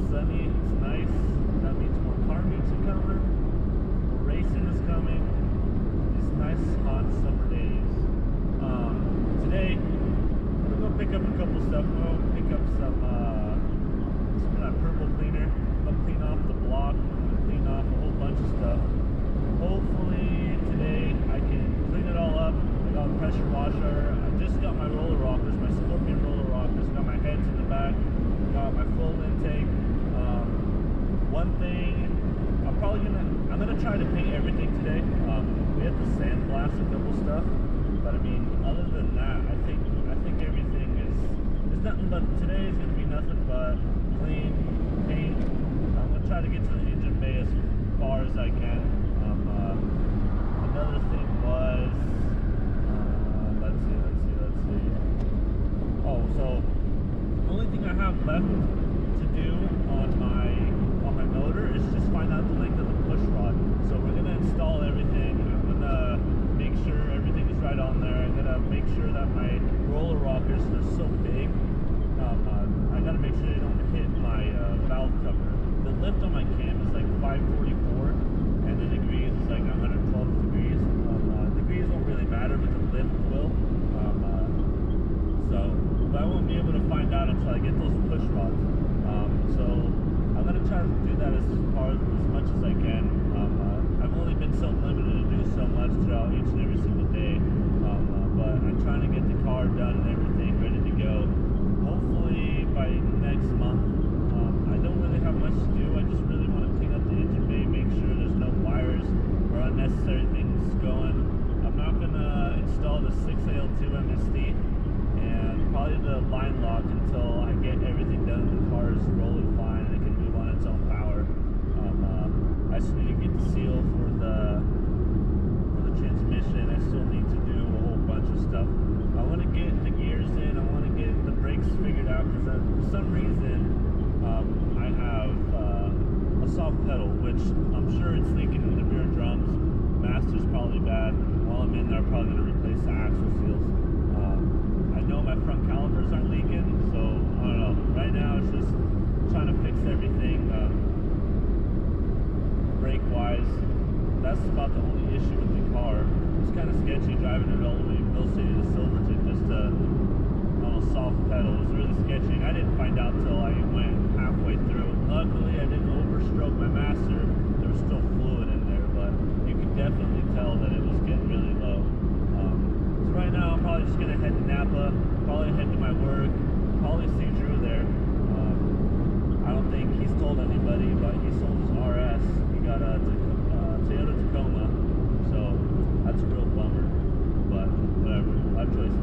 sunny. It's nice. That means more car meets are coming. More racing is coming. These nice hot summer days. Today, I'm gonna go pick up a couple stuff. I'm gonna pick up some of that purple cleaner. I'm gonna clean off the block. I'm gonna clean off a whole bunch of stuff. Hopefully today I can clean it all up. I got a pressure washer. I just got my roller rockers, my Scorpion roller rockers. Got my heads in the back. Got my full intake. One thing, I'm gonna try to paint everything today. We had to sandblast a couple stuff, but I mean, other than that, I think everything is nothing but today is gonna be nothing but clean paint. I'm gonna try to get to the engine bay as far as I can. Another thing was, let's see. Oh, so the only thing I have left to do on my motor is just find out the length of the push rod. So we're gonna install everything. I'm gonna make sure everything is right on there. I'm gonna make sure that my roller rockers, they're so big. I gotta make sure they don't hit my valve cover. The lift on my cam is like 544, and the degrees is like 112 degrees. Degrees won't really matter, but the lift will. But I won't be able to find out until I get those push rods. So I'm gonna try to do that as much as I can. I've only been so limited to do so much throughout each and every single day. But I'm trying to get the car done and everything ready to go. Hopefully by next month. I don't really have much to do. I just really want to clean up the engine bay, make sure there's no wires or unnecessary things going. I'm not gonna install the 6AL2 MSD and probably the line lock until I get everything done. The car is rolling fine and it can move on its own power. I still need to get the seal for the transmission. I still need to do a whole bunch of stuff. I want to get the gears in. I want to get the brakes figured out because for some reason I have a soft pedal, which I'm sure it's leaking in the rear drums. Master's probably bad. While I'm in there, I'm probably going to replace the axle seals. I know my front calipers aren't leaking, so I don't know. Right now it's just trying to fix everything brake wise. That's about the only issue with the car. It's kind of sketchy driving it all the way from Mill City to Silverton, just a soft pedal. It was really sketchy. I didn't find out until I went halfway through. Luckily I didn't overstroke my Master. There was still fluid in there, but you could definitely tell that it was getting really low. So right now I'm probably just gonna head to Napa, probably head to my work, probably see Drew there. I don't think he's told anybody, but he sold his RS. He got a Toyota Tacoma, so that's a real bummer, but whatever, life choices.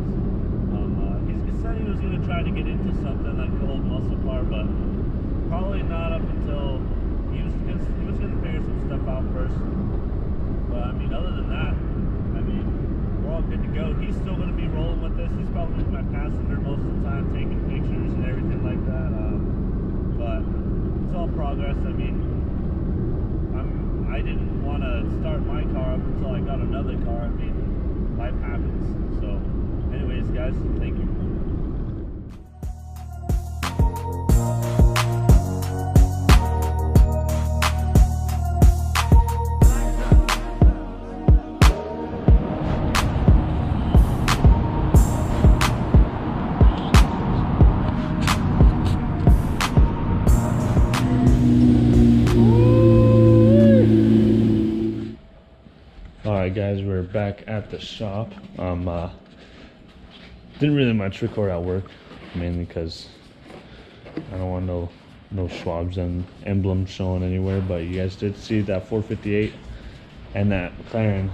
He said he was gonna try to get into something like the old muscle car, but probably not up until he was gonna figure some stuff out first. But I mean, other than that, I mean, we're all good to go. He's still gonna be rolling with this. He's probably my passenger most of the time, taking pictures and everything like that. But it's all progress. I mean, I didn't want to start my car up until I got another car. I mean, life happens. So, anyways, guys, thank you. Alright guys, we're back at the shop. Didn't really much record at work, mainly because I don't want no Schwab's and emblems showing anywhere, but you guys did see that 458 and that McLaren.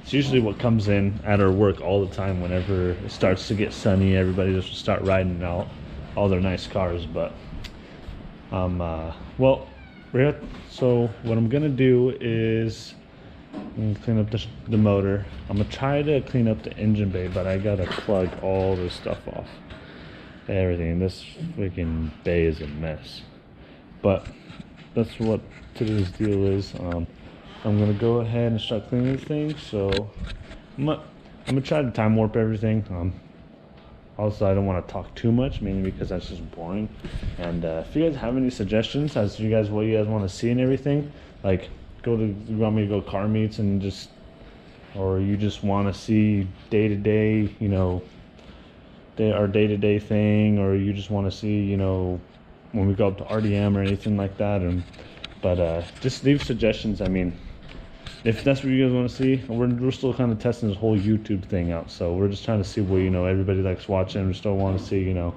It's usually what comes in at our work all the time whenever it starts to get sunny. Everybody just start riding out all their nice cars, but well, so what I'm gonna do is I'm gonna clean up the motor. I'm gonna try to clean up the engine bay, but I gotta plug all this stuff off. Everything. This freaking bay is a mess. But that's what today's deal is. I'm gonna go ahead and start cleaning things. So I'm gonna try to time warp everything. Also, I don't want to talk too much, mainly because that's just boring. And if you guys have any suggestions as to what you guys want to see and everything, like you want me to go car meets and just, or you just want to see day-to-day, you know, our day-to-day thing, or you just want to see, you know, when we go up to RDM or anything like that. And just leave suggestions. I mean, if that's what you guys want to see, we're still kind of testing this whole YouTube thing out, so we're just trying to see what, you know, everybody likes watching. We still want to see, you know,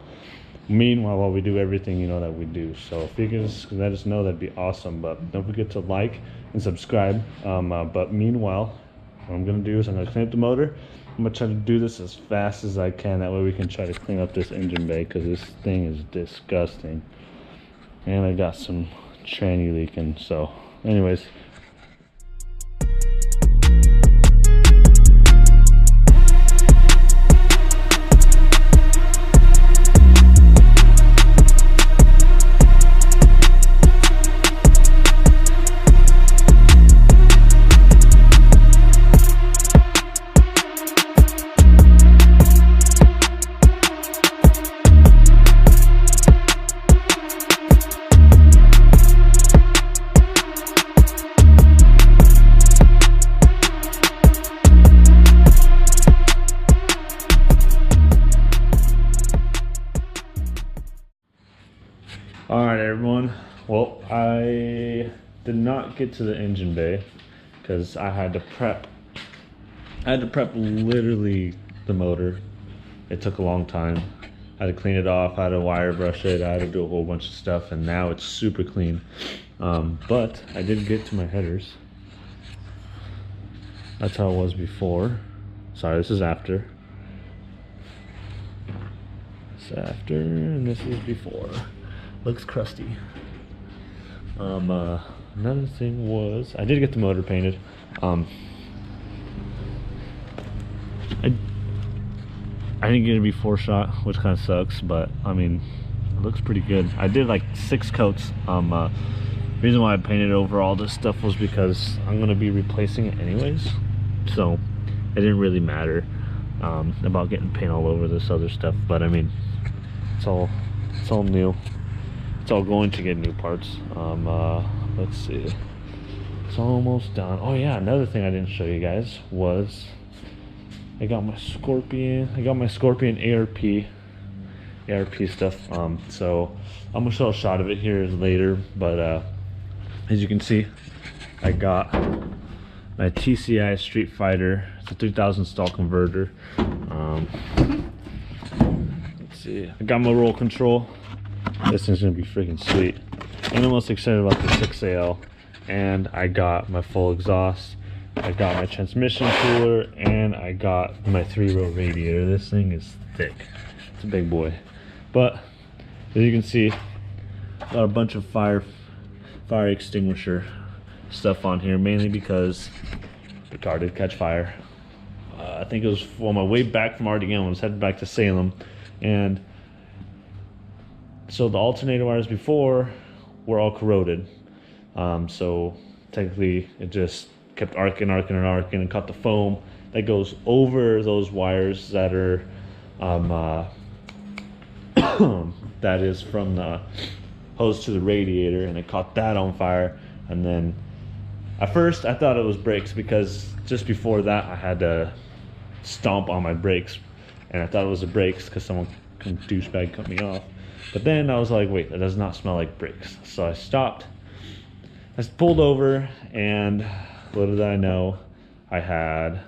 meanwhile while we do everything, you know, that we do. So if you guys let us know, that'd be awesome. But don't forget to like and subscribe. But meanwhile, what I'm gonna do is I'm gonna clean up the motor. I'm gonna try to do this as fast as I can, that way we can try to clean up this engine bay, because this thing is disgusting. And I got some tranny leaking. So anyways, alright everyone, well, I did not get to the engine bay because I had to prep literally the motor. It took a long time. I had to clean it off, I had to wire brush it, I had to do a whole bunch of stuff, and now it's super clean. But I did get to my headers. That's how it was before. Sorry, this is after. This is after, and this is before. Looks crusty. Another thing was, I did get the motor painted. I didn't get it before shot, which kind of sucks, but I mean, it looks pretty good. I did like 6 coats. Reason why I painted over all this stuff was because I'm gonna be replacing it anyways, so it didn't really matter about getting paint all over this other stuff. But I mean, it's all new. It's all going to get new parts. Let's see, it's almost done. Oh yeah, another thing I didn't show you guys was I got my Scorpion ARP stuff. So I'm gonna show a shot of it here later, but as you can see, I got my TCI Street Fighter. It's a 3000 stall converter. Let's see, I got my roll control. This thing's gonna be freaking sweet. And I'm most excited about the 6AL. And I got my full exhaust. I got my transmission cooler, and I got my 3-row radiator. This thing is thick. It's a big boy. But as you can see, got a bunch of fire extinguisher stuff on here, mainly because the car did catch fire. I think it was on my way back from RDM. I was headed back to Salem, and so the alternator wires before were all corroded. So technically it just kept arcing and caught the foam that goes over those wires that are that is from the hose to the radiator, and it caught that on fire. And then at first I thought it was brakes, because just before that I had to stomp on my brakes, and I thought it was the brakes because some douchebag cut me off. But then I was like, wait, that does not smell like brakes. So I stopped, I pulled over, and little did I know, I had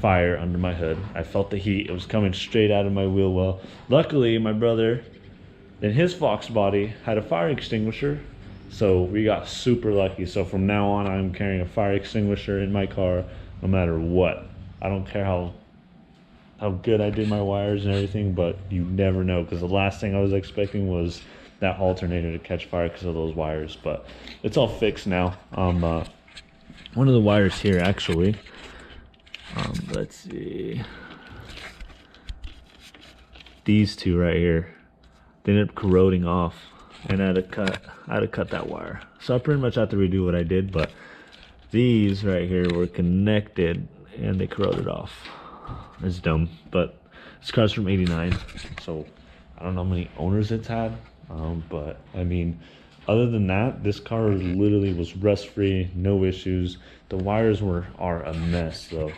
fire under my hood. I felt the heat. It was coming straight out of my wheel well. Luckily, my brother in his Foxbody had a fire extinguisher, so we got super lucky. So from now on, I'm carrying a fire extinguisher in my car no matter what. I don't care how good I did my wires and everything, but you never know, because the last thing I was expecting was that alternator to catch fire because of those wires. But it's all fixed now. One of the wires here, actually, let's see, these two right here, they ended up corroding off, and I had to cut that wire. So I pretty much had to redo what I did, but these right here were connected and they corroded off. It's dumb, but This car's from '89, so I don't know how many owners it's had, but I mean, other than that, this car literally was rust free, no issues. The wires are a mess though.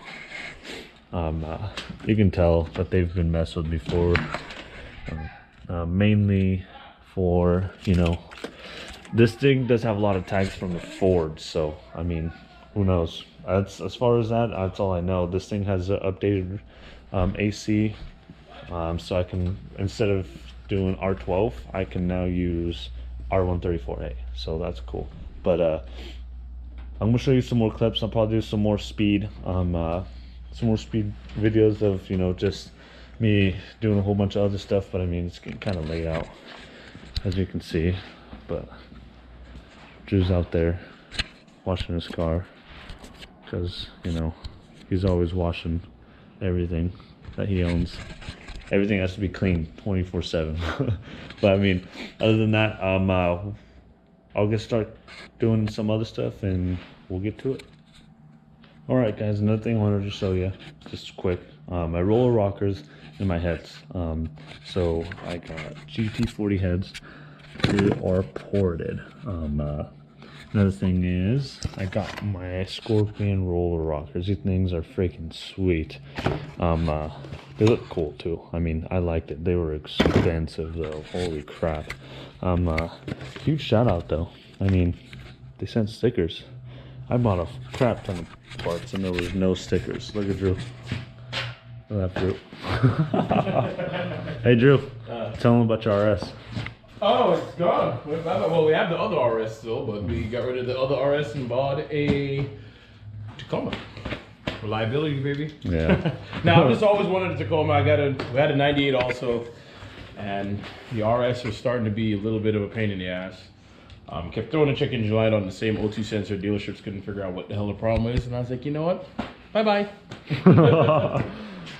You can tell that they've been messed with before, mainly for, you know, this thing does have a lot of tags from the Ford, so I mean, who knows. That's as far as that, that's all I know. This thing has an updated AC, so I can, instead of doing R12, I can now use R134A, so that's cool. But I'm gonna show you some more clips. I'll probably do some more speed videos of, you know, just me doing a whole bunch of other stuff. But I mean, it's getting kind of laid out, as you can see. But Drew's out there washing his car because, you know, he's always washing everything that he owns. Everything has to be clean 24/7. But I mean, other than that, I'll get start doing some other stuff and we'll get to it. All right, guys, another thing I wanted to show you, just quick, my roller rockers and my heads. So I got GT40 heads. They are ported. Another thing is I got my Scorpion roller rockers. These things are freaking sweet. They look cool too. I mean, I liked it. They were expensive though. Holy crap. Huge shout out though. I mean, they sent stickers. I bought a crap ton of parts and there was no stickers. Look at Drew. Look at that, Drew. Hey Drew, tell them about your RS. Oh, it's gone. Well, we have the other RS still, but we got rid of the other RS and bought a Tacoma. Reliability, baby. Yeah. Now, I've just always wanted a Tacoma. We had a 98 also, and the RS was starting to be a little bit of a pain in the ass. Kept throwing a check engine light on the same O2 sensor. Dealerships couldn't figure out what the hell the problem is, and I was like, you know what? Bye-bye.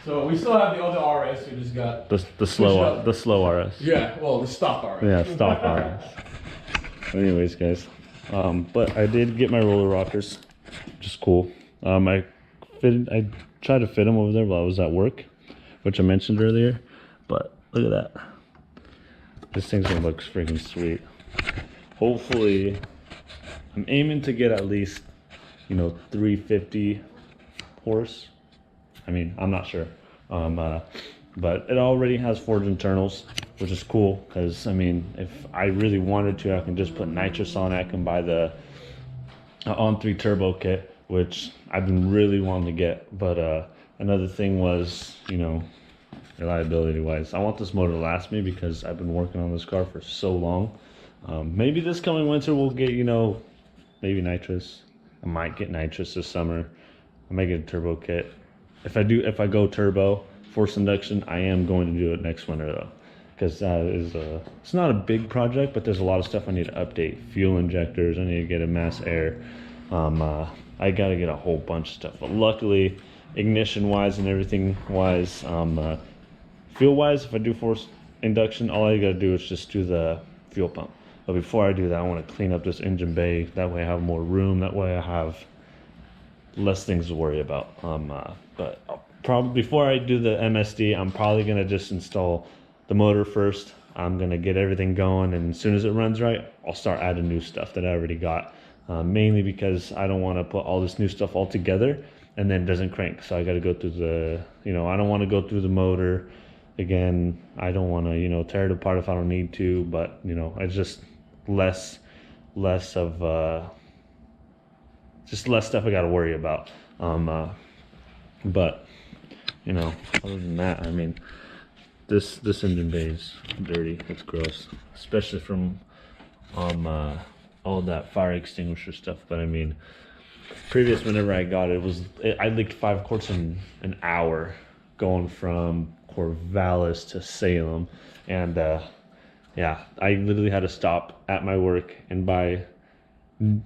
So we still have the other RS. We just got the slow RS. Yeah, well, the stock RS. Yeah, stock RS. Anyways, guys, but I did get my roller rockers, which is cool. I tried to fit them over there while I was at work, which I mentioned earlier. But look at that. This thing's gonna look freaking sweet. Hopefully, I'm aiming to get at least, you know, 350 horse. I mean, I'm not sure. But it already has forged internals, which is cool because, I mean, if I really wanted to, I can just put nitrous on it. I can buy the On3 turbo kit, which I've been really wanting to get. But another thing was, you know, reliability wise, I want this motor to last me because I've been working on this car for so long. Maybe this coming winter we'll get, you know, maybe nitrous. I might get nitrous this summer. I might get a turbo kit. If I go turbo forced induction, I am going to do it next winter though, because it's not a big project, but there's a lot of stuff I need to update. Fuel injectors, I need to get a mass air. I got to get a whole bunch of stuff. But luckily, ignition wise and everything wise, fuel wise, if I do forced induction, all I got to do is just do the fuel pump. But before I do that, I want to clean up this engine bay. That way I have more room. That way I have less things to worry about. But probably before I do the MSD, I'm probably gonna just install the motor first. I'm gonna get everything going, and as soon as it runs right, I'll start adding new stuff that I already got. Mainly because I don't want to put all this new stuff all together and then it doesn't crank. So I got to go through the, you know, I don't want to go through the motor again. I don't want to, you know, tear it apart if I don't need to. But you know, it's just less of just less stuff I got to worry about. But you know, other than that, I mean, this engine bay is dirty. It's gross, especially from all that fire extinguisher stuff. But I mean, whenever I got it, I leaked 5 quarts in an hour going from Corvallis to Salem, and yeah, I literally had to stop at my work and buy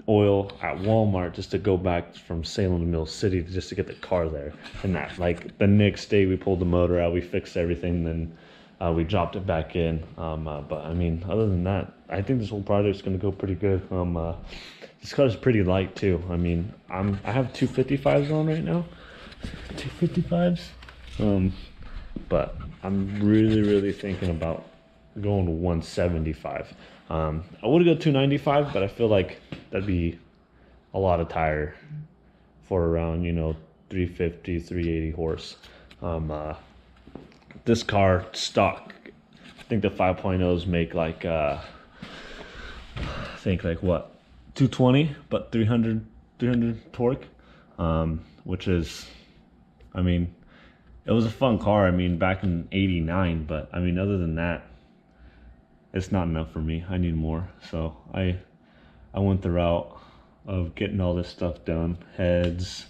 oil at Walmart just to go back from Salem to Mill City just to get the car there. And that, like, the next day we pulled the motor out, we fixed everything, then we dropped it back in. But I mean, other than that, I think this whole project's gonna go pretty good. This car's pretty light too. I mean, I have 255s on right now. 255s. but I'm really thinking about going to 175. I would go 295, but I feel like that'd be a lot of tire for around, you know, 350, 380 horse. This car stock, I think the 5.0s make like I think like what, 220, but 300 torque, which is, I mean, it was a fun car. I mean, back in '89, but I mean, other than that, it's not enough for me. I need more. So I went the route of getting all this stuff done, heads,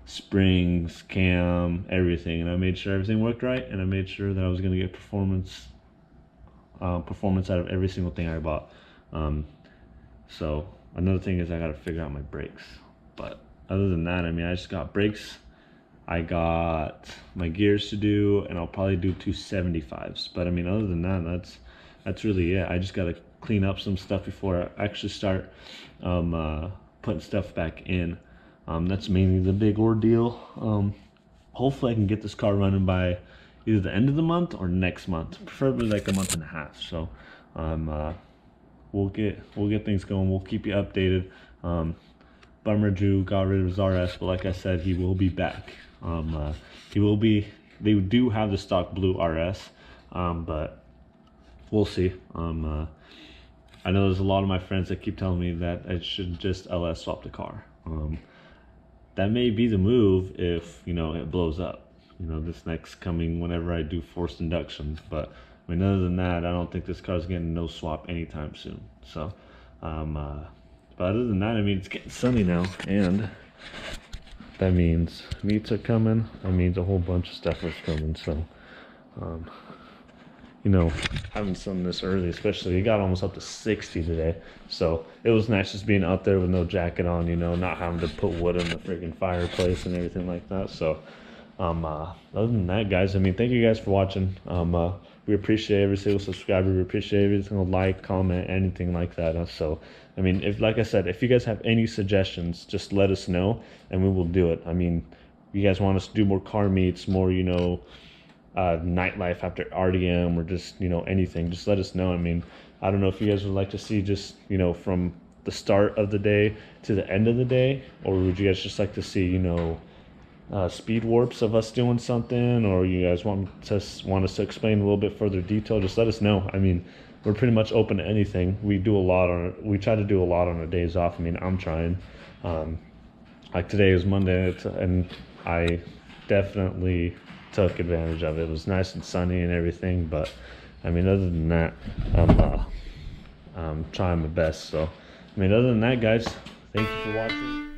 springs, cam, everything, and I made sure everything worked right, and I made sure that I was gonna get performance out of every single thing I bought. So another thing is I gotta figure out my brakes. But other than that, I mean, I just got brakes. I got my gears to do, and I'll probably do 275s. But I mean, other than that, that's really it. I just gotta clean up some stuff before I actually start putting stuff back in. That's mainly the big ordeal. Hopefully I can get this car running by either the end of the month or next month, preferably like a month and a half. So we'll get things going. We'll keep you updated. Bummer Drew got rid of his RS, but like I said, he will be back. They do have the stock blue RS, but we'll see. I know there's a lot of my friends that keep telling me that I should just LS swap the car. That may be the move if, you know, it blows up, you know, this next coming whenever I do forced induction. But I mean, other than that, I don't think this car's getting no swap anytime soon. So but other than that, I mean, it's getting sunny now, and that means meats are coming. That means a whole bunch of stuff is coming. So you know, having some this early, especially, it got almost up to 60 today. So it was nice just being out there with no jacket on, you know, not having to put wood in the freaking fireplace and everything like that. So other than that, guys, I mean, thank you guys for watching. We appreciate every single subscriber. We appreciate every single like, comment, anything like that. So I mean, if, like I said, if you guys have any suggestions, just let us know and we will do it. I mean, you guys want us to do more car meets, more, you know, nightlife after RDM, or just, you know, anything, just let us know. I mean, I don't know if you guys would like to see just, you know, from the start of the day to the end of the day, or would you guys just like to see, you know, speed warps of us doing something, or you guys want us to explain a little bit further detail, just let us know. I mean, we're pretty much open to anything. We try to do a lot on our days off. I mean, I'm trying. Like today is Monday, and I definitely took advantage of it. It was nice and sunny and everything, but I mean, other than that, I'm trying my best. So I mean, other than that, guys, thank you for watching.